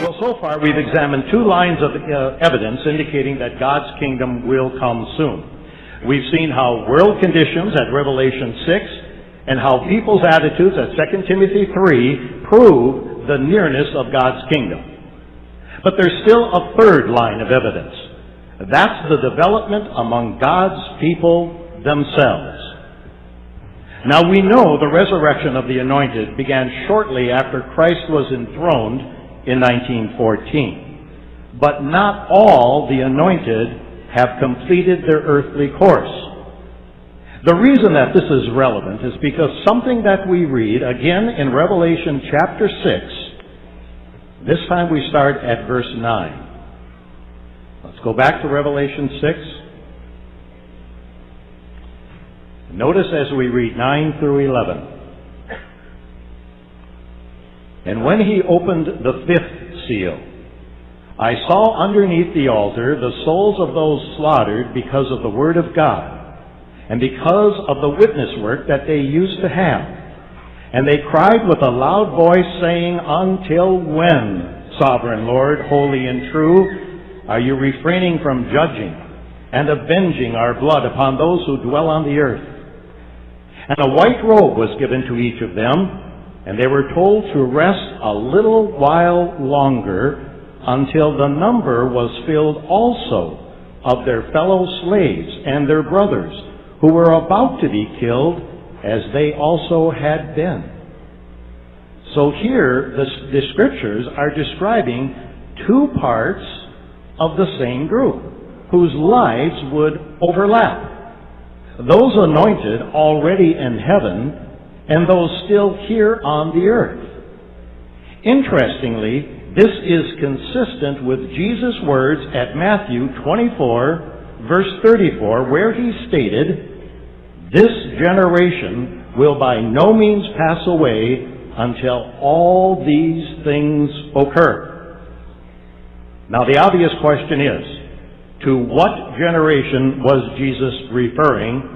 Well, so far we've examined two lines of evidence indicating that God's kingdom will come soon. We've seen how world conditions at Revelation 6 and how people's attitudes at 2 Timothy 3 prove the nearness of God's kingdom. But there's still a third line of evidence. That's the development among God's people themselves. Now we know the resurrection of the anointed began shortly after Christ was enthroned in 1914. But not all the anointed have completed their earthly course. The reason that this is relevant is because something that we read again in Revelation chapter 6, this time we start at verse 9. Let's go back to Revelation 6. Notice as we read 9 through 11. And when he opened the fifth seal, I saw underneath the altar the souls of those slaughtered because of the word of God, and because of the witness work that they used to have. And they cried with a loud voice, saying, Until when, sovereign Lord, holy and true, are you refraining from judging and avenging our blood upon those who dwell on the earth? And a white robe was given to each of them, and they were told to rest a little while longer until the number was filled also of their fellow slaves and their brothers, who were about to be killed as they also had been. So here the scriptures are describing two parts of the same group, whose lives would overlap. Those anointed already in heaven, and those still here on the earth. Interestingly, this is consistent with Jesus' words at Matthew 24, verse 34, where he stated, This generation will by no means pass away until all these things occur. Now the obvious question is, to what generation was Jesus referring?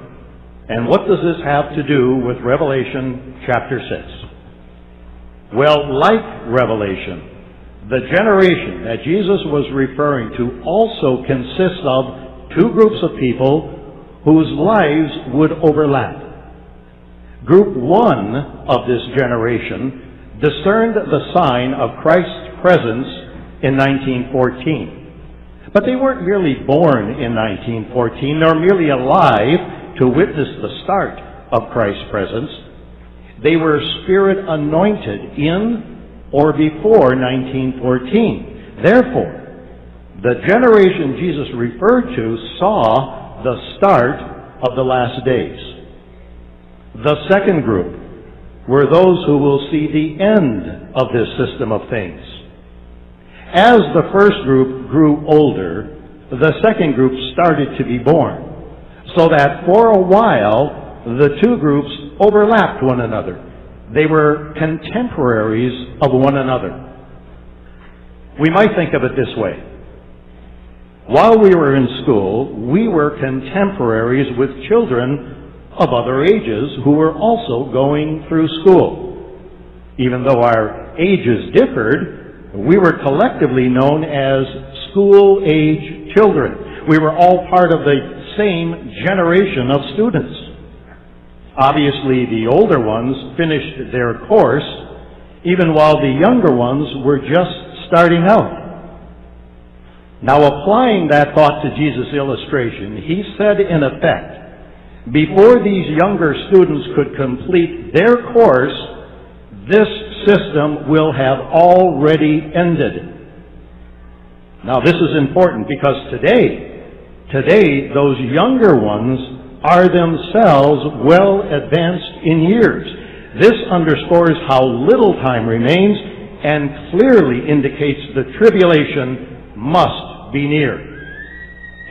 And what does this have to do with Revelation chapter 6? Well, like Revelation, the generation that Jesus was referring to also consists of two groups of people whose lives would overlap. Group one of this generation discerned the sign of Christ's presence in 1914. But they weren't merely born in 1914, nor merely alive to witness the start of Christ's presence. They were Spirit anointed in or before 1914. Therefore, the generation Jesus referred to saw the start of the last days. The second group were those who will see the end of this system of things. As the first group grew older, the second group started to be born, so that for a while the two groups overlapped one another. They were contemporaries of one another. We might think of it this way. While we were in school, we were contemporaries with children of other ages who were also going through school. Even though our ages differed, we were collectively known as school-age children. We were all part of the same generation of students. Obviously, the older ones finished their course, even while the younger ones were just starting out. Now, applying that thought to Jesus' illustration, he said in effect, before these younger students could complete their course, this system will have already ended. Now, this is important because today, those younger ones are themselves well advanced in years. This underscores how little time remains and clearly indicates the tribulation must be near.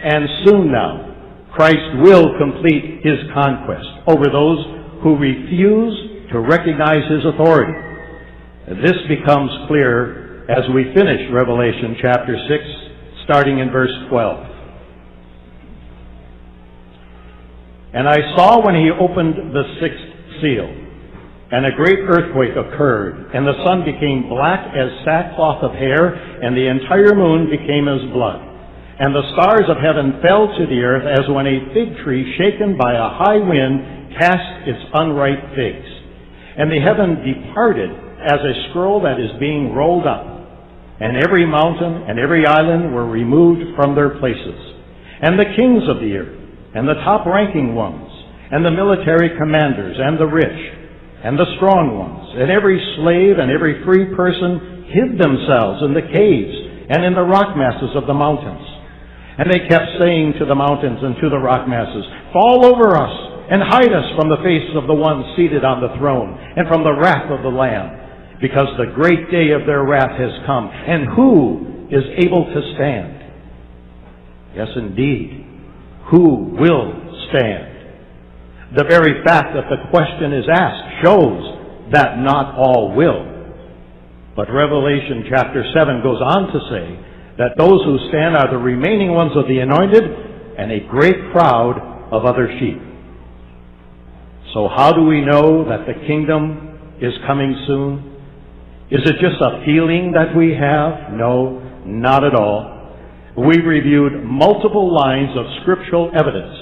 And soon now, Christ will complete his conquest over those who refuse to recognize his authority. This becomes clear as we finish Revelation chapter 6, starting in verse 12. And I saw when he opened the sixth seal And a great earthquake occurred, and the sun became black as sackcloth of hair, and the entire moon became as blood. And the stars of heaven fell to the earth as when a fig tree shaken by a high wind casts its unripe figs. And the heaven departed as a scroll that is being rolled up. And every mountain and every island were removed from their places. And the kings of the earth, and the top-ranking ones, and the military commanders, and the rich, and the strong ones, and every slave and every free person hid themselves in the caves and in the rock masses of the mountains. And they kept saying to the mountains and to the rock masses, "Fall over us, and hide us from the face of the one seated on the throne, and from the wrath of the Lamb, because the great day of their wrath has come, and who is able to stand?" Yes, indeed, who will stand? The very fact that the question is asked shows that not all will. But Revelation chapter 7 goes on to say that those who stand are the remaining ones of the anointed and a great crowd of other sheep. So how do we know that the kingdom is coming soon? Is it just a feeling that we have? No, not at all. We reviewed multiple lines of scriptural evidence.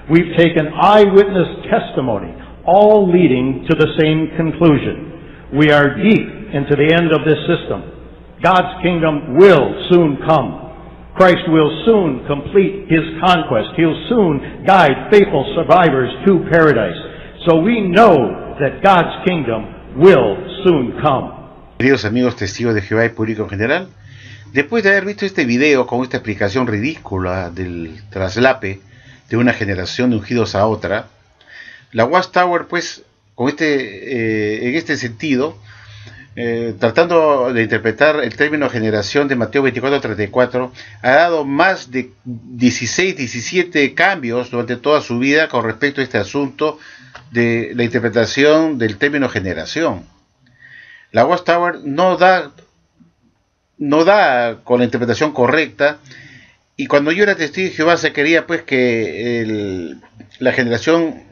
We've taken eyewitness testimony, all leading to the same conclusion. We are deep into the end of this system. God's kingdom will soon come. Christ will soon complete His conquest. He'll soon guide faithful survivors to paradise. So we know that God's kingdom will soon come. Queridos amigos testigos de Jehová y público en general, después de haber visto este video con esta explicación ridícula del traslape de una generación de ungidos a otra, la Watchtower, pues, con en este sentido, tratando de interpretar el término generación de Mateo 24:34, ha dado más de 16, 17 cambios durante toda su vida con respecto a este asunto de la interpretación del término generación. La Watchtower no da con la interpretación correcta, y cuando yo era testigo de Jehová se quería pues que la generación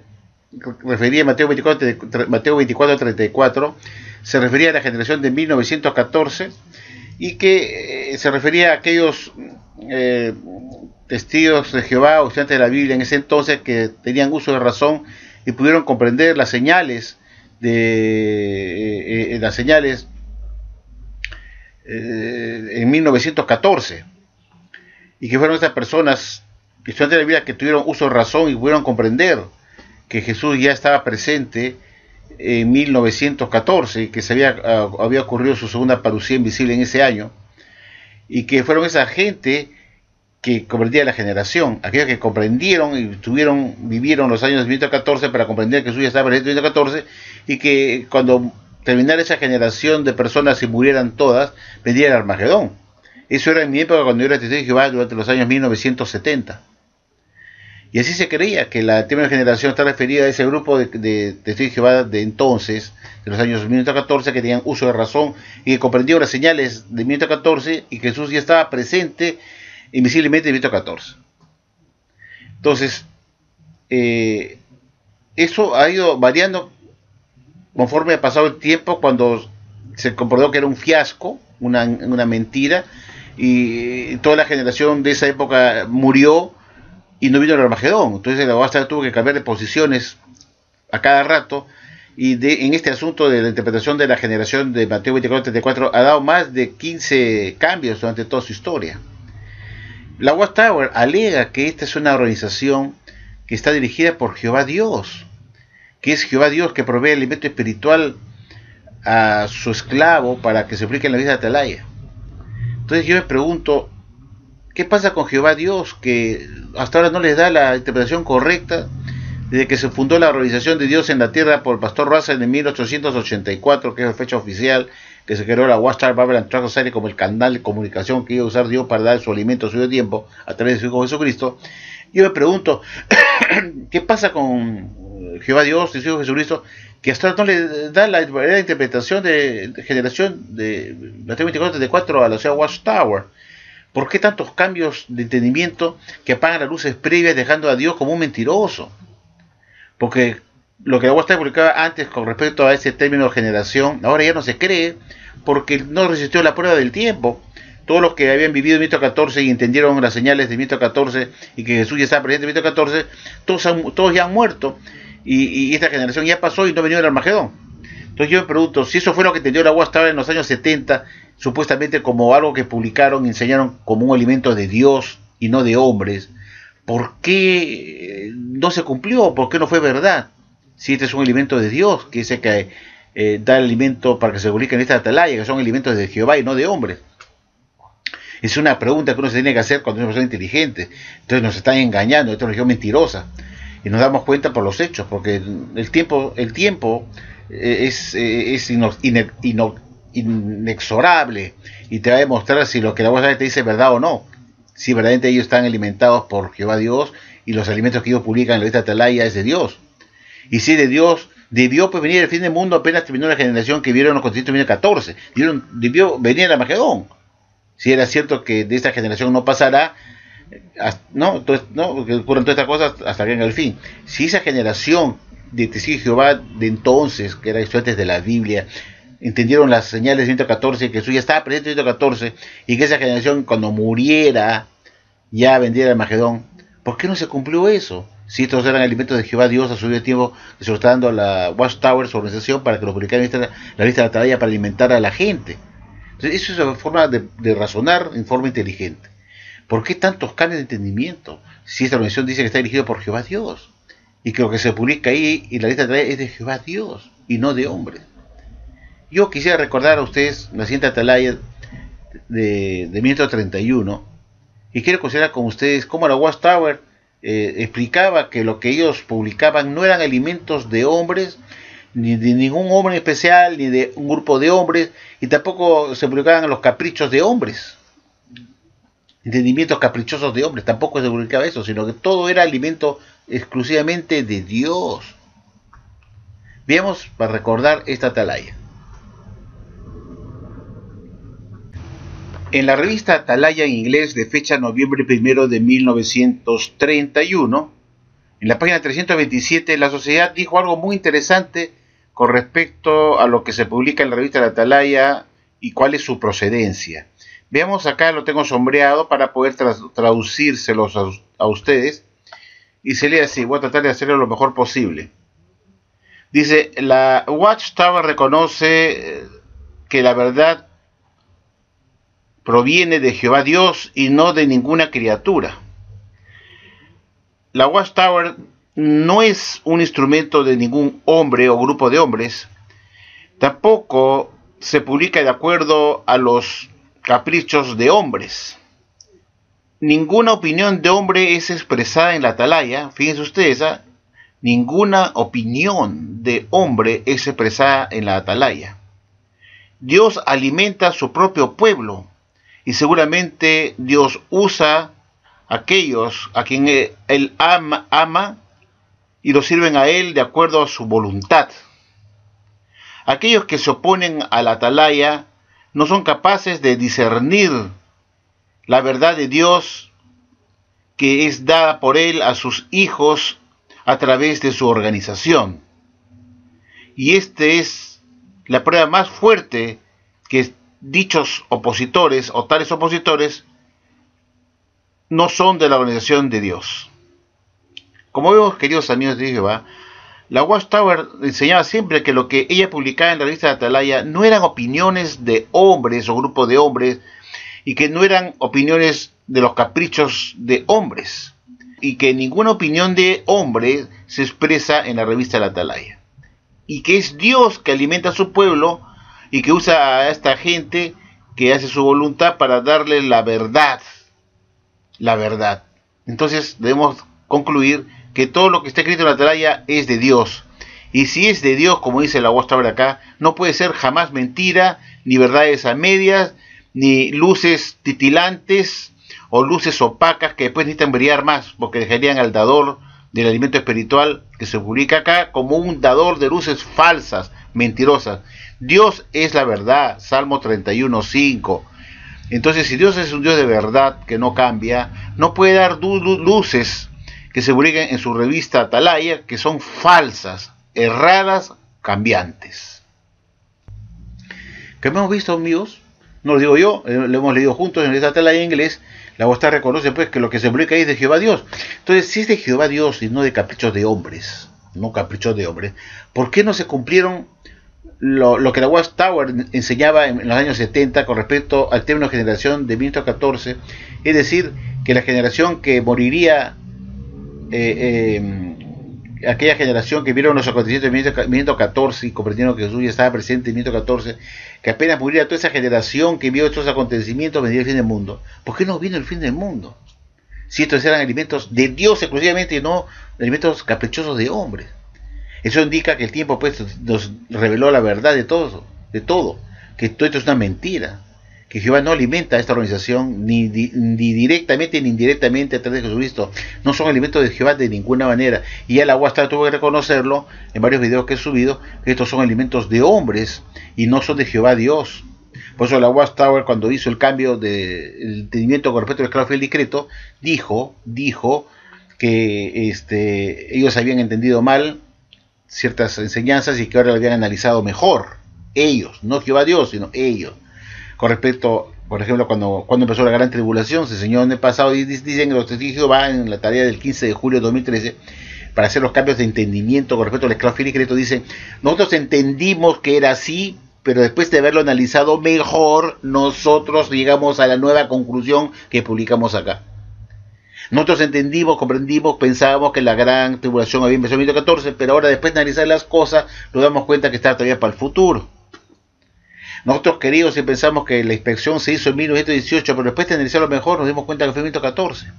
refería a Mateo 24:34 se refería a la generación de 1914, y que se refería a aquellos testigos de Jehová o estudiantes de la Biblia en ese entonces que tenían uso de razón y pudieron comprender las señales en 1914, y que fueron estas personas estudiantes de la Biblia que tuvieron uso de razón y pudieron comprender que Jesús ya estaba presente en 1914 y que había ocurrido su segunda parucía invisible en ese año, y que fueron esa gente que comprendía la generación, aquellos que comprendieron y vivieron los años de 1914 para comprender que Jesús ya estaba presente en 1914, y que cuando terminara esa generación de personas y murieran todas, vendría el Armagedón. Eso era en mi época cuando yo era testigo de Jehová durante los años 1970. Y así se creía que la término de generación está referida a ese grupo de testigos de Jehová de entonces, de los años 1914, que tenían uso de razón y que comprendieron las señales de 1914 y que Jesús ya estaba presente invisiblemente en 1914. Entonces, eso ha ido variando conforme ha pasado el tiempo, cuando se comprobó que era un fiasco, una mentira, y toda la generación de esa época murió y no vino el Armagedón. Entonces la Watchtower tuvo que cambiar de posiciones a cada rato, y en este asunto de la interpretación de la generación de Mateo 24:34 ha dado más de 15 cambios durante toda su historia. La Watchtower alega que esta es una organización que está dirigida por Jehová Dios, que es Jehová Dios que provee alimento espiritual a su esclavo para que se aplique en la vida de atalaya. Entonces yo me pregunto, ¿qué pasa con Jehová Dios, que hasta ahora no les da la interpretación correcta desde que se fundó la organización de Dios en la tierra por el pastor Russell en 1884, que es la fecha oficial que se creó la Watchtower Bible Tract Society como el canal de comunicación que iba a usar Dios para dar su alimento a su tiempo a través de su Hijo Jesucristo? Yo me pregunto, ¿qué pasa con Jehová Dios y su Hijo Jesucristo, que hasta ahora no le da la verdadera interpretación de generación de Mateo 24:34 a la ciudad Watchtower? ¿Por qué tantos cambios de entendimiento que apagan las luces previas, dejando a Dios como un mentiroso? Porque lo que la Watchtower publicaba antes con respecto a ese término de generación, ahora ya no se cree, porque no resistió la prueba del tiempo. Todos los que habían vivido en 1914 y entendieron las señales de 1914 y que Jesús ya estaba presente en 1914, todos ya han muerto, y esta generación ya pasó y no venido el Armagedón. Entonces yo me pregunto, si eso fue lo que entendió la Watchtower en los años 70, supuestamente como algo que publicaron y enseñaron como un alimento de Dios y no de hombres, ¿por qué no se cumplió? ¿Por qué no fue verdad? Si este es un alimento de Dios, que dice que da el alimento para que se publique en esta atalaya, que son alimentos de Jehová y no de hombres. Es una pregunta que uno se tiene que hacer cuando es una persona inteligente. Entonces nos están engañando, esto es una religión mentirosa. Y nos damos cuenta por los hechos, porque el tiempo es inexorable y te va a demostrar si lo que la voz te dice es verdad o no. Si verdaderamente ellos están alimentados por Jehová Dios y los alimentos que ellos publican en la lista atalaya es de Dios. Y si de Dios, debió pues venir el fin del mundo apenas terminó la generación que vieron los conciertos de 2014. Debió venir el Armagedón. Si era cierto que de esta generación no pasará, que ocurren todas estas cosas hasta que venga el fin. Si esa generación de testigos de Jehová de entonces, que eran estudiantes de la Biblia, entendieron las señales de 114, que Jesús ya estaba presente en 114, y que esa generación cuando muriera ya vendría el Armagedón, ¿por qué no se cumplió eso? Si estos eran alimentos de Jehová Dios a su debido tiempo, que se lo está dando a la Watchtower, su organización, para que lo publicara en la lista de la atalaya para alimentar a la gente. Entonces, eso es una forma de razonar en forma inteligente. ¿Por qué tantos cambios de entendimiento? Si esta organización dice que está dirigido por Jehová Dios, y que lo que se publica ahí en la lista de la atalaya es de Jehová Dios, y no de hombres. Yo quisiera recordar a ustedes la siguiente atalaya de 1931, y quiero considerar con ustedes cómo la Watchtower explicaba que lo que ellos publicaban no eran alimentos de hombres, ni de ningún hombre especial, ni de un grupo de hombres, y tampoco se publicaban los caprichos de hombres, entendimientos caprichosos de hombres, tampoco se publicaba eso, sino que todo era alimento exclusivamente de Dios. Veamos para recordar esta atalaya. En la revista Atalaya en inglés de fecha noviembre 1 de 1931, en la página 327, la sociedad dijo algo muy interesante con respecto a lo que se publica en la revista de Atalaya y cuál es su procedencia. Veamos acá, lo tengo sombreado para poder traducírselos a ustedes, y se lee así, voy a tratar de hacerlo lo mejor posible. Dice, la Watchtower reconoce que la verdad proviene de Jehová Dios y no de ninguna criatura. La Watchtower no es un instrumento de ningún hombre o grupo de hombres, tampoco se publica de acuerdo a los caprichos de hombres. Ninguna opinión de hombre es expresada en la atalaya, fíjense ustedes, ninguna opinión de hombre es expresada en la atalaya. Dios alimenta a su propio pueblo, y seguramente Dios usa a aquellos a quien Él ama y los sirven a Él de acuerdo a su voluntad. Aquellos que se oponen a la atalaya no son capaces de discernir la verdad de Dios que es dada por Él a sus hijos a través de su organización. Y esta es la prueba más fuerte que dichos opositores o tales opositores no son de la organización de Dios. Como vemos, queridos amigos de Jehová, la Watchtower enseñaba siempre que lo que ella publicaba en la revista de Atalaya no eran opiniones de hombres o grupos de hombres, y que no eran opiniones de los caprichos de hombres, y que ninguna opinión de hombre se expresa en la revista de la Atalaya, y que es Dios que alimenta a su pueblo y que usa a esta gente que hace su voluntad para darle la verdad. La verdad. Entonces debemos concluir que todo lo que está escrito en la atalaya es de Dios. Y si es de Dios, como dice la Watchtower acá, no puede ser jamás mentira, ni verdades a medias, ni luces titilantes o luces opacas que después necesitan brillar más, porque dejarían al dador del alimento espiritual que se publica acá como un dador de luces falsas, mentirosas. Dios es la verdad, Salmo 31:5. Entonces, si Dios es un Dios de verdad que no cambia, no puede dar luces que se publiquen en su revista Atalaya que son falsas. erradas, cambiantes. ¿Qué hemos visto, amigos? No lo digo yo, lo hemos leído juntos en esta tela en inglés. La Guastar reconoce pues que lo que se publica ahí es de Jehová Dios. Entonces, si es de Jehová Dios y no de caprichos de hombres, ¿por qué no se cumplieron lo que la Watchtower enseñaba en los años 70 con respecto al término de generación de 1914? Es decir, que la generación que moriría, aquella generación que vieron los acontecimientos de 1914 y comprendieron que Jesús ya estaba presente en 1914, que apenas muriera toda esa generación que vio estos acontecimientos, vendría el fin del mundo. ¿Por qué no vino el fin del mundo? Si estos eran alimentos de Dios exclusivamente y no alimentos caprichosos de hombres. Eso indica que el tiempo pues nos reveló la verdad de todo, que todo esto es una mentira, que Jehová no alimenta a esta organización ni directamente ni indirectamente a través de Jesucristo. No son alimentos de Jehová de ninguna manera, y ya la Watchtower tuvo que reconocerlo en varios videos que he subido, que estos son alimentos de hombres y no son de Jehová Dios. Por eso la Watchtower, cuando hizo el cambio del entendimiento con respecto al esclavo fiel discreto, dijo que ellos habían entendido mal ciertas enseñanzas y que ahora lo habían analizado mejor. Ellos, no Jehová Dios, sino ellos. Con respecto, por ejemplo, cuando empezó la gran tribulación, se enseñó en el pasado, y dicen que los testigos de Jehová en la tarea del 15 de julio de 2013, para hacer los cambios de entendimiento con respecto al esclavo fiel discreto, dicen: nosotros entendimos que era así, pero después de haberlo analizado mejor, nosotros llegamos a la nueva conclusión que publicamos acá. Nosotros entendimos, comprendimos, pensábamos que la gran tribulación había empezado en 1914, pero ahora después de analizar las cosas, nos damos cuenta que está todavía para el futuro. Nosotros queríamos y pensamos que la inspección se hizo en 1918, pero después de analizarlo mejor, nos dimos cuenta que fue en 1914.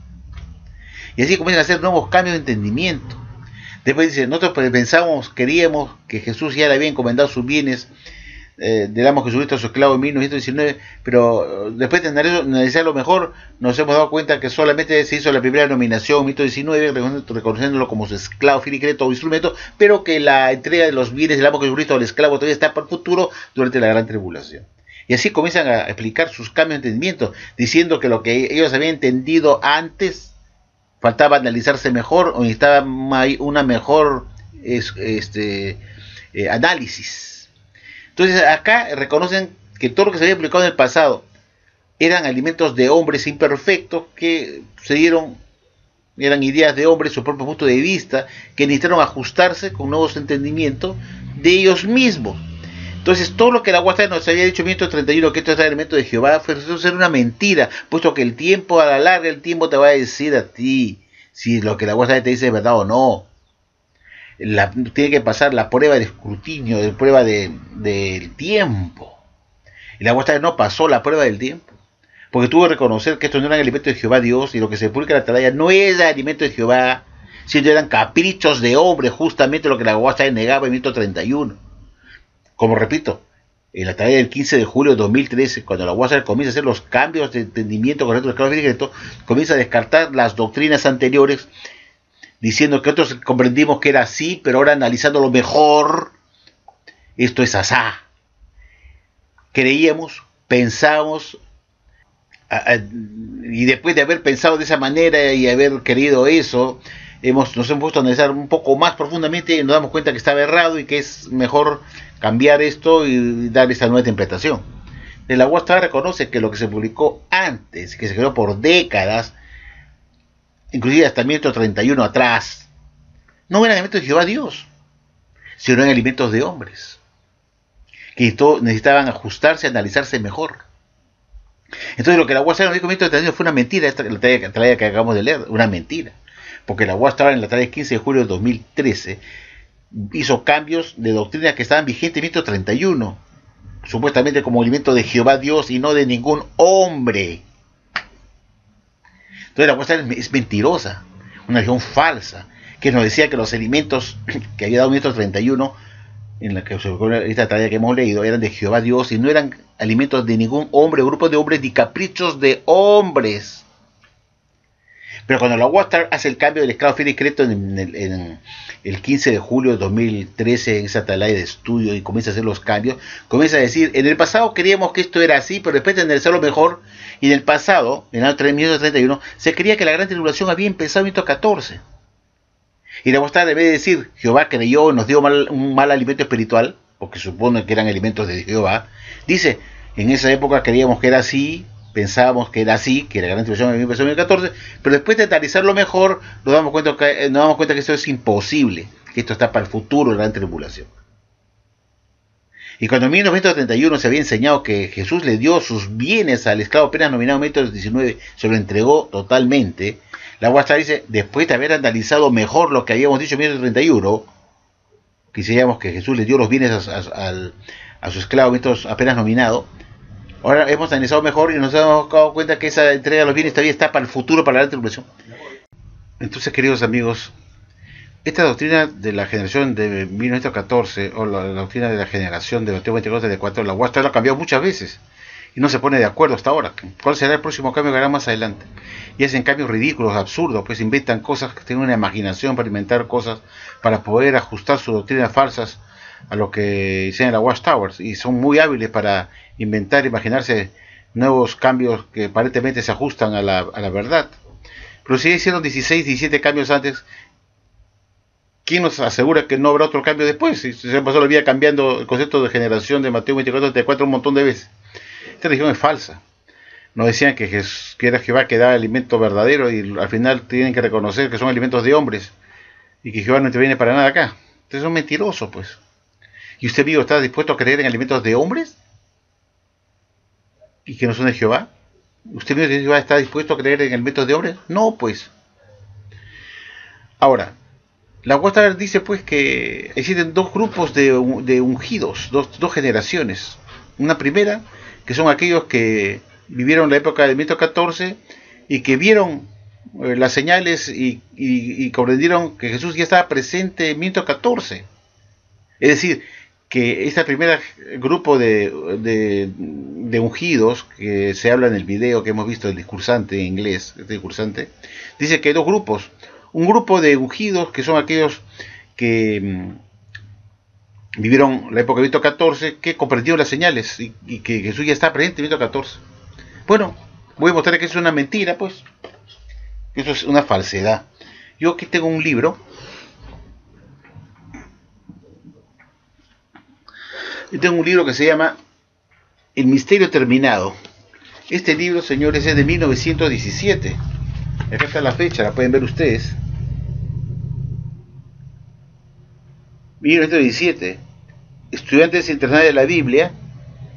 Y así comienzan a hacer nuevos cambios de entendimiento. Después dice: nosotros pensábamos, queríamos que Jesús ya le había encomendado sus bienes, del amo Jesucristo a su esclavo en 1919, pero después de analizarlo mejor, nos hemos dado cuenta que solamente se hizo la primera nominación en 1919, reconociéndolo como su esclavo fiel discreto o instrumento, pero que la entrega de los bienes del amo Jesucristo al esclavo todavía está para el futuro durante la gran tribulación. Y así comienzan a explicar sus cambios de entendimiento, diciendo que lo que ellos habían entendido antes faltaba analizarse mejor o necesitaba una mejor análisis. Entonces acá reconocen que todo lo que se había aplicado en el pasado eran alimentos de hombres imperfectos que eran ideas de hombres, su propio punto de vista, que necesitaron ajustarse con nuevos entendimientos de ellos mismos. Entonces todo lo que la Watchtower nos había dicho en 1931, que esto es el alimento de Jehová, fue una mentira, puesto que el tiempo, a la larga, el tiempo te va a decir a ti si lo que la Watchtower te dice es verdad o no. Tiene que pasar la prueba de escrutinio, la prueba del tiempo. Y la Watchtower no pasó la prueba del tiempo, porque tuvo que reconocer que esto no eran alimentos de Jehová Dios, y lo que se publica en la atalaya no era alimento de Jehová, sino eran caprichos de hombre, justamente lo que la Watchtower negaba en 1931. Como repito, en la atalaya del 15 de julio de 2013, cuando la Watchtower comienza a hacer los cambios de entendimiento con respecto al esclavo fiel discreto, comienza a descartar las doctrinas anteriores, diciendo que otros comprendimos que era así, pero ahora analizándolo mejor, esto es asá. Creíamos, pensamos, y después de haber pensado de esa manera y haber querido eso, nos hemos puesto a analizar un poco más profundamente y nos damos cuenta que estaba errado y que es mejor cambiar esto y dar esta nueva interpretación. La Watchtower reconoce que lo que se publicó antes, que se creó por décadas, inclusive hasta 1931 atrás, no eran alimentos de Jehová Dios, sino eran alimentos de hombres, que necesitaban ajustarse, analizarse mejor. Entonces lo que la Watchtower nos dijo en 1931 fue una mentira, la tarea que acabamos de leer, una mentira, porque la Watchtower en la tarea del 15 de julio de 2013 hizo cambios de doctrina que estaban vigentes en 1931, supuestamente como alimento de Jehová Dios y no de ningún hombre. Entonces la Watchtower es mentirosa, una religión falsa, que nos decía que los alimentos que había dado en 1931, en la que esta tarea que hemos leído, eran de Jehová Dios y no eran alimentos de ningún hombre, grupo de hombres, ni caprichos de hombres. Pero cuando la Watchtower hace el cambio del esclavo fiel discreto en el 15 de julio de 2013, en esa atalaya de estudio, y comienza a hacer los cambios, comienza a decir: en el pasado queríamos que esto era así, pero después de analizarlo mejor, y en el pasado, en el año 1931, se creía que la gran tribulación había empezado en 1914. Y la voz en vez de decir, Jehová creyó, nos dio un mal alimento espiritual, porque supone que eran alimentos de Jehová, dice, en esa época creíamos que era así, pensábamos que era así, que la gran tribulación en 2014, pero después de analizarlo mejor, nos damos cuenta que esto es imposible, que esto está para el futuro, la gran tribulación. Y cuando en 1931 se había enseñado que Jesús le dio sus bienes al esclavo apenas nominado en 1919, se lo entregó totalmente, la Guastar dice, después de haber analizado mejor lo que habíamos dicho en 1931, que decíamos que Jesús le dio los bienes a su esclavo apenas nominado, ahora hemos analizado mejor y nos hemos dado cuenta que esa entrega de los bienes todavía está para el futuro, para la gran tribulación. Entonces, queridos amigos, esta doctrina de la generación de 1914, o la doctrina de la generación de Mateo 24-34, la Guastar la ha cambiado muchas veces y no se pone de acuerdo hasta ahora. ¿Cuál será el próximo cambio que hará más adelante? Y hacen cambios ridículos, absurdos, pues inventan cosas, que tienen una imaginación para inventar cosas, para poder ajustar sus doctrinas falsas a lo que dicen la Watchtower, y son muy hábiles para inventar, imaginarse nuevos cambios que aparentemente se ajustan a la verdad. Pero si hicieron 16, 17 cambios antes, ¿quién nos asegura que no habrá otro cambio después? Si se pasó la vida cambiando el concepto de generación de Mateo 24-34 un montón de veces. Esta religión es falsa. Nos decían que era Jehová que da alimento verdadero, y al final tienen que reconocer que son alimentos de hombres y que Jehová no interviene para nada acá. Entonces son mentirosos, pues. ¿Y usted, amigo, está dispuesto a creer en alimentos de hombres y que no son de Jehová? ¿Usted, amigo, de Jehová, está dispuesto a creer en alimentos de hombres? No, pues. Ahora, la Guastar dice pues que existen dos grupos de ungidos, dos generaciones. Una primera, que son aquellos que vivieron la época de 1914 y que vieron las señales y comprendieron que Jesús ya estaba presente en 1914. Es decir, que este primer grupo de ungidos, que se habla en el video que hemos visto, el discursante en inglés, este discursante, dice que hay dos grupos. Un grupo de ungidos, que son aquellos que vivieron la época de 1914, que comprendieron las señales y que Jesús ya está presente en 1914. Bueno, voy a mostrar que eso es una mentira, pues. Eso es una falsedad. Yo aquí tengo un libro. Yo tengo un libro que se llama El Misterio Terminado. Este libro, señores, es de 1917. Acá está la fecha, la pueden ver ustedes. 1917. Estudiantes Internacionales de la Biblia,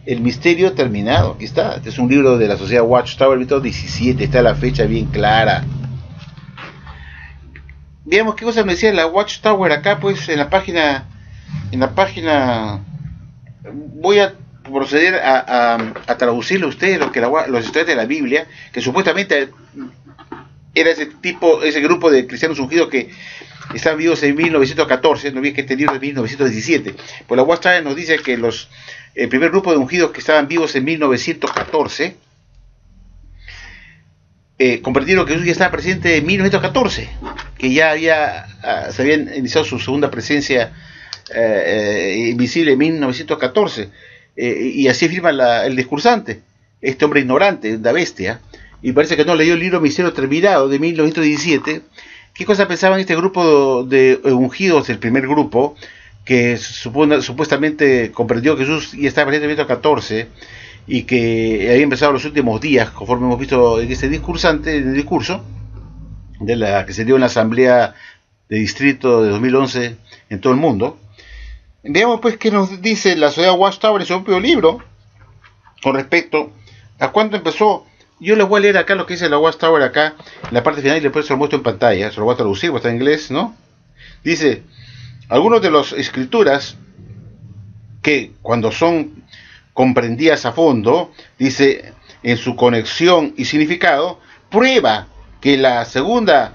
El Misterio Terminado. Aquí está. Este es un libro de la Sociedad Watchtower, 1917. Está la fecha bien clara. Veamos qué cosa me decía la Watchtower acá, pues, en la página. Voy a proceder a traducirle a ustedes lo que los estudiantes de la Biblia, que supuestamente era ese grupo de cristianos ungidos que estaban vivos en 1914, no olviden que este libro es de 1917. Pues la Watchtower nos dice que el primer grupo de ungidos que estaban vivos en 1914 comprendieron que Jesús ya estaba presente en 1914, que ya se había iniciado su segunda presencia invisible en 1914, y así afirma el discursante, este hombre ignorante, una bestia, y parece que no leyó el libro Misterio Terminado de 1917. ¿Qué cosa pensaban este grupo de ungidos, el primer grupo, que supuestamente comprendió que Jesús ya estaba presente en 1914 y que había empezado los últimos días, conforme hemos visto en este discursante, en el discurso de la que se dio en la asamblea de distrito de 2011 en todo el mundo? Veamos pues qué nos dice la Sociedad Watchtower en su propio libro con respecto a cuándo empezó. Yo les voy a leer acá lo que dice la Watchtower acá en la parte final, y después se lo muestro en pantalla, se lo voy a traducir, porque está en inglés, ¿no? Dice: algunos de las escrituras que, cuando son comprendidas a fondo, dice, en su conexión y significado, prueba que la segunda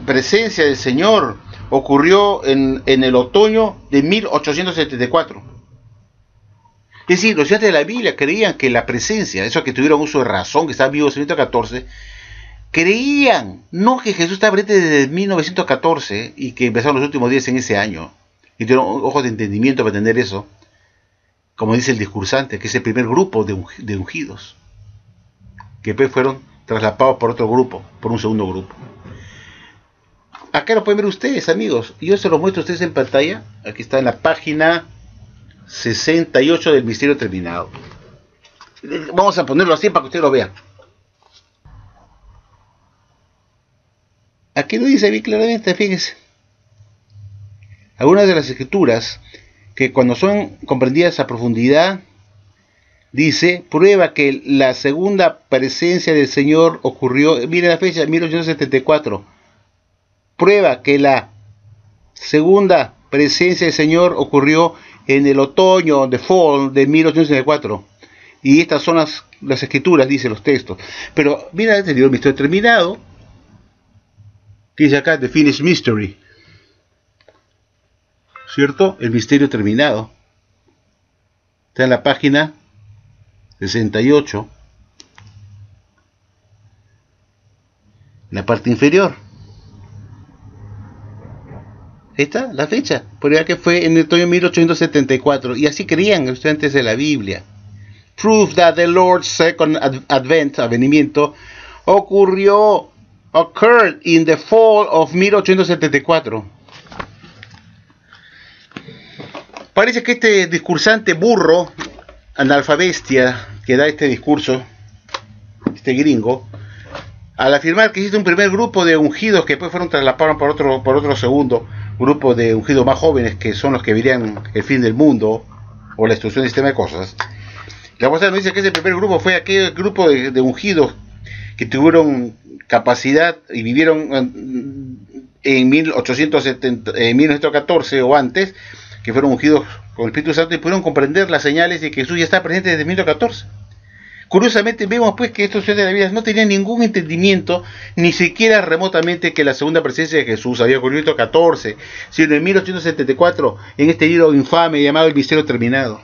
presencia del Señor ocurrió en el otoño de 1874. Es decir, los estudiantes de la Biblia creían que la presencia, esos que tuvieron uso de razón, que estaban vivos en 1914, creían, no que Jesús estaba presente desde 1914 y que empezaron los últimos días en ese año, y tuvieron ojos de entendimiento para entender eso, como dice el discursante, que es el primer grupo de ungidos, que después fueron traslapados por otro grupo, por un segundo grupo. Acá lo pueden ver ustedes, amigos. Yo se lo muestro a ustedes en pantalla. Aquí está en la página 68 del Misterio Terminado. Vamos a ponerlo así para que ustedes lo vean. Aquí lo dice bien claramente, fíjense. Algunas de las escrituras que cuando son comprendidas a profundidad, dice, prueba que la segunda presencia del Señor ocurrió, miren la fecha, 1874. Prueba que la segunda presencia del Señor ocurrió en el otoño de fall de 1874. Y estas son las escrituras, dicen los textos. Pero mira este libro, Misterio Terminado, que dice acá, The Finished Mystery. ¿Cierto? El Misterio Terminado. Está en la página 68. En la parte inferior. Ahí está la fecha. Por allá que fue en el otoño de 1874. Y así creían los estudiantes de la Biblia. Proof that the Lord's second advent, avenimiento, occurred in the fall of 1874. Parece que este discursante burro, analfabestia, que da este discurso, este gringo, al afirmar que existe un primer grupo de ungidos que después fueron trasladados por otro segundo grupo de ungidos más jóvenes, que son los que verían el fin del mundo o la destrucción del sistema de cosas. La apóstol nos dice que ese primer grupo fue aquel grupo de ungidos que tuvieron capacidad y vivieron en 1914 o antes, que fueron ungidos con el Espíritu Santo y pudieron comprender las señales de que Jesús ya está presente desde 1914. Curiosamente vemos pues que estos estudiantes de la Biblia no tenían ningún entendimiento, ni siquiera remotamente, que la segunda presencia de Jesús había ocurrido en 1914, sino en 1874, en este libro infame llamado El Misterio Terminado.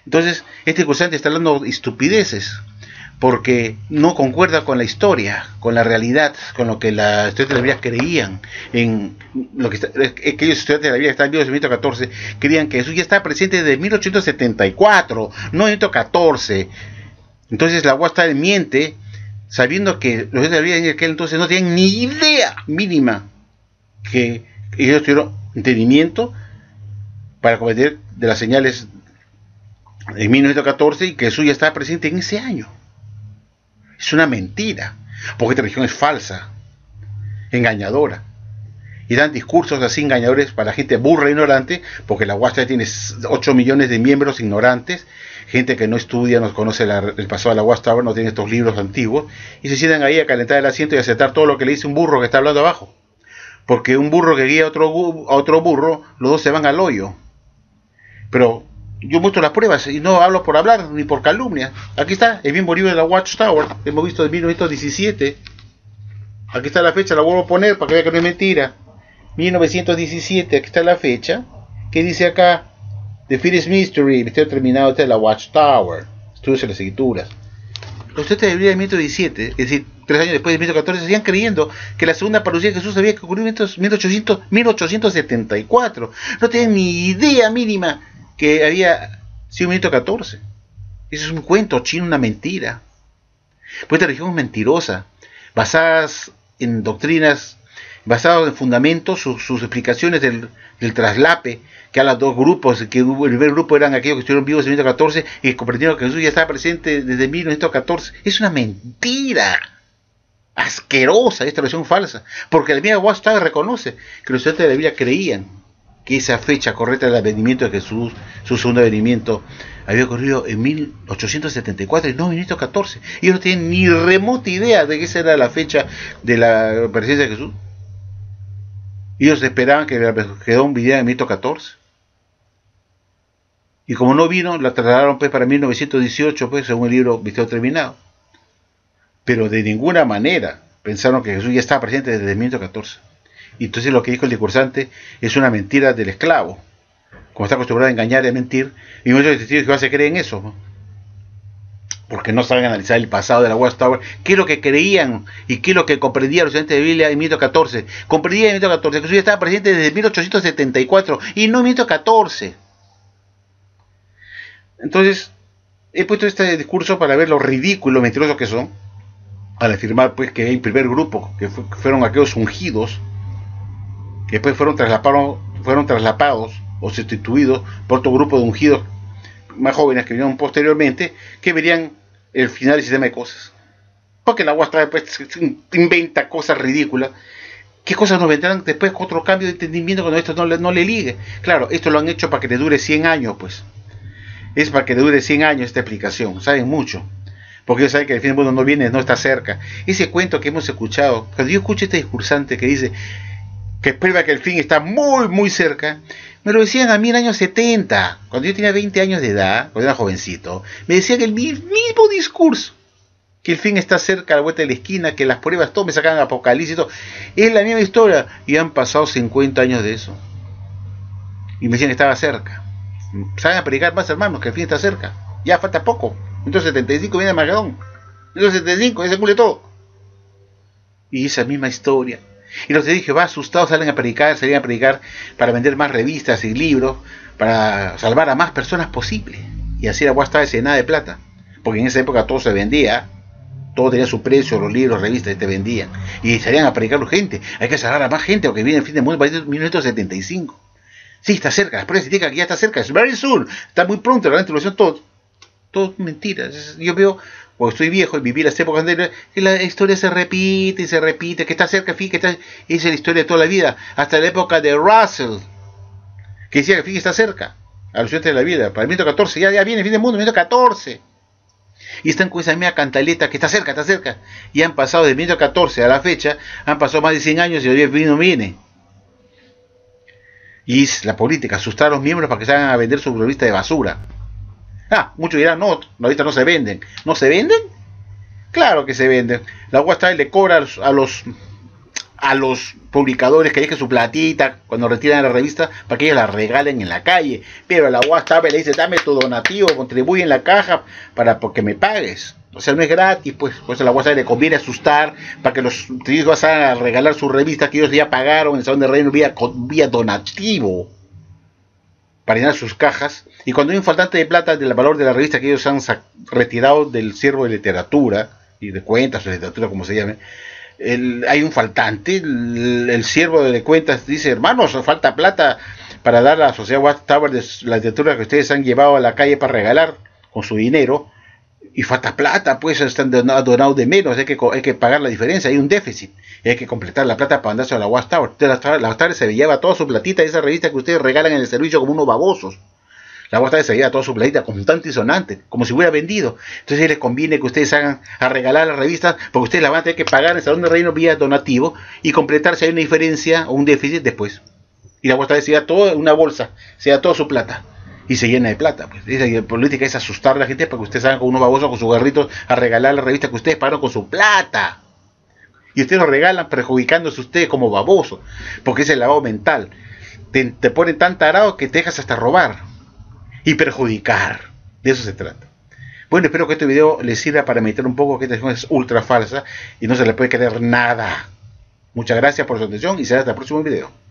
Entonces, este cursante está hablando estupideces, porque no concuerda con la historia, con la realidad, con lo que los estudiantes de la Biblia creían, en lo que aquellos estudiantes de la Biblia que están vivos en 1914, creían que Jesús ya estaba presente desde 1874, no en 1914. Entonces la UASTA miente, sabiendo que los estudiantes de la Biblia en aquel entonces no tenían ni idea mínima que ellos tuvieron entendimiento para comprender de las señales en 1914 y que Jesús ya estaba presente en ese año. Es una mentira, porque esta religión es falsa, engañadora, y dan discursos así engañadores para gente burra e ignorante, porque la UASTA tiene 8 millones de miembros ignorantes, gente que no estudia, no conoce el pasado de la UASTA, no tiene estos libros antiguos, y se sientan ahí a calentar el asiento y a aceptar todo lo que le dice un burro que está hablando abajo, porque un burro que guía a otro burro, los dos se van al hoyo. Pero yo muestro las pruebas y no hablo por hablar ni por calumnia. Aquí está el mismo libro de la Watchtower, hemos visto de 1917. Aquí está la fecha, la vuelvo a poner para que vean que no es mentira. 1917, aquí está la fecha. ¿Qué dice acá? The Finished Mystery, el Misterio Terminado de la Watchtower. Estudios en las escrituras. Los estudiantes de Biblia de 1917, es decir, 3 años después de 1914, seguían creyendo que la segunda parucía de Jesús había ocurrido en 1874. No tenían ni idea mínima que había sido 1914. Eso es un cuento chino, una mentira. Pues esta religión es mentirosa, basadas en doctrinas, basadas en fundamentos, sus explicaciones del traslape, que a los dos grupos, que el primer grupo eran aquellos que estuvieron vivos en 1914 y que comprendieron que Jesús ya estaba presente desde 1914. Es una mentira asquerosa, esta religión falsa, porque la misma Watchtower reconoce que los estudiantes de la Biblia creían que esa fecha correcta del advenimiento de Jesús, su segundo advenimiento, había ocurrido en 1874 y no en 1914. Ellos no tienen ni remota idea de que esa era la fecha de la presencia de Jesús. Ellos esperaban que el Armagedón viniera en 1914. Y como no vino, la trasladaron pues para 1918, pues, según el libro Misterio Terminado. Pero de ninguna manera pensaron que Jesús ya estaba presente desde 1914. Y entonces lo que dijo el discursante es una mentira del esclavo, como está acostumbrado a engañar y a mentir, y muchos testigos de Jehová se creen eso, ¿no? Porque no saben analizar el pasado de la Watchtower, qué es lo que creían y qué es lo que comprendían los estudiantes de Biblia en 1914. Comprendían en 1914 que Jesús ya estaba presente desde 1874 y no en 1914. Entonces, he puesto este discurso para ver lo ridículo, mentirosos que son, al afirmar pues que el primer grupo, que fueron aquellos ungidos, Después fueron traslapados o sustituidos por otro grupo de ungidos más jóvenes que vinieron posteriormente, que verían el final del sistema de cosas. Porque la UAS después inventa cosas ridículas. ¿Qué cosas nos vendrán después con otro cambio de entendimiento cuando esto no le ligue? Claro, esto lo han hecho para que le dure 100 años, pues. Es para que le dure 100 años esta explicación. Saben mucho. Porque ellos saben que el fin del mundo no viene, no está cerca. Ese cuento que hemos escuchado, cuando yo escucho este discursante que dice que prueba que el fin está muy, muy cerca, me lo decían a mí en el año 70, cuando yo tenía 20 años de edad, cuando era jovencito, me decían el mismo discurso. Que el fin está cerca, a la vuelta de la esquina, que las pruebas, todo me sacan Apocalipsis y todo. Es la misma historia. Y han pasado 50 años de eso. Y me decían que estaba cerca. Saben a predicar más, hermanos, que el fin está cerca. Ya falta poco. Entonces 75 viene Magedón. Entonces 75, ya se cumple todo. Y esa misma historia. Y los de Jehová asustados salían a predicar para vender más revistas y libros, para salvar a más personas posible. Y así la UAS estaba llenada de plata. Porque en esa época todo se vendía. Todo tenía su precio, los libros, revistas, te vendían. Y salían a predicar gente. Hay que salvar a más gente, porque viene el fin del mundo para 1975. Sí, está cerca. Las pruebas indican que ya está cerca. Es very soon. Está muy pronto. La gran tribulación, todo mentiras. Yo veo, cuando estoy viejo y viví las épocas anteriores, que la historia se repite y se repite. Que está cerca, fin, que está... Esa es la historia de toda la vida. Hasta la época de Russell, que decía que el fin está cerca. Alusionante de la vida. Para el 1914, ya viene el fin del mundo, 1914. Y están con esa misma cantaleta que está cerca. Y han pasado desde 1914 a la fecha, han pasado más de 100 años y todavía el fin no viene. Y es la política, asustar a los miembros para que salgan a vender su revista de basura. Muchos dirán, no, las revistas no se venden. ¿No se venden? Claro que se venden. La UAS le cobra a los publicadores que dejen su platita cuando retiran la revista para que ellos la regalen en la calle, pero a la UAS le dice, dame tu donativo, contribuye en la caja porque me pagues. O sea, no es gratis, pues a la UAS le conviene asustar para que los hijos vayan a regalar sus revistas que ellos ya pagaron en el Salón de Reino vía donativo para llenar sus cajas. Y cuando hay un faltante de plata del valor de la revista que ellos han retirado del siervo de literatura y de cuentas o de literatura, como se llame, hay un faltante, el siervo de cuentas dice, hermanos, falta plata para dar a la Sociedad Watchtower de la literatura que ustedes han llevado a la calle para regalar con su dinero, y falta plata, pues están donados de menos, hay que pagar la diferencia, hay un déficit, hay que completar la plata para mandarse a la Watchtower. La Watchtower se lleva toda su platita de esa revista que ustedes regalan en el servicio como unos babosos. La Watchtower se lleva toda su platita constante y sonante, como si hubiera vendido. Entonces les conviene que ustedes hagan a regalar las revistas, porque ustedes las van a tener que pagar en el Salón de Reino vía donativo y completar si hay una diferencia o un déficit después. Y la Watchtower se lleva toda una bolsa, se lleva toda su plata y se llena de plata. Pues esa política es asustar a la gente para que ustedes hagan con unos babosos con sus garritos a regalar la revista que ustedes pagaron con su plata. Y ustedes lo regalan perjudicándose ustedes como babosos, porque es el lavado mental. Te ponen tan tarado que te dejas hasta robar y perjudicar. De eso se trata. Bueno, espero que este video les sirva para meditar un poco que esta es ultra falsa y no se le puede creer nada. Muchas gracias por su atención y será hasta el próximo video.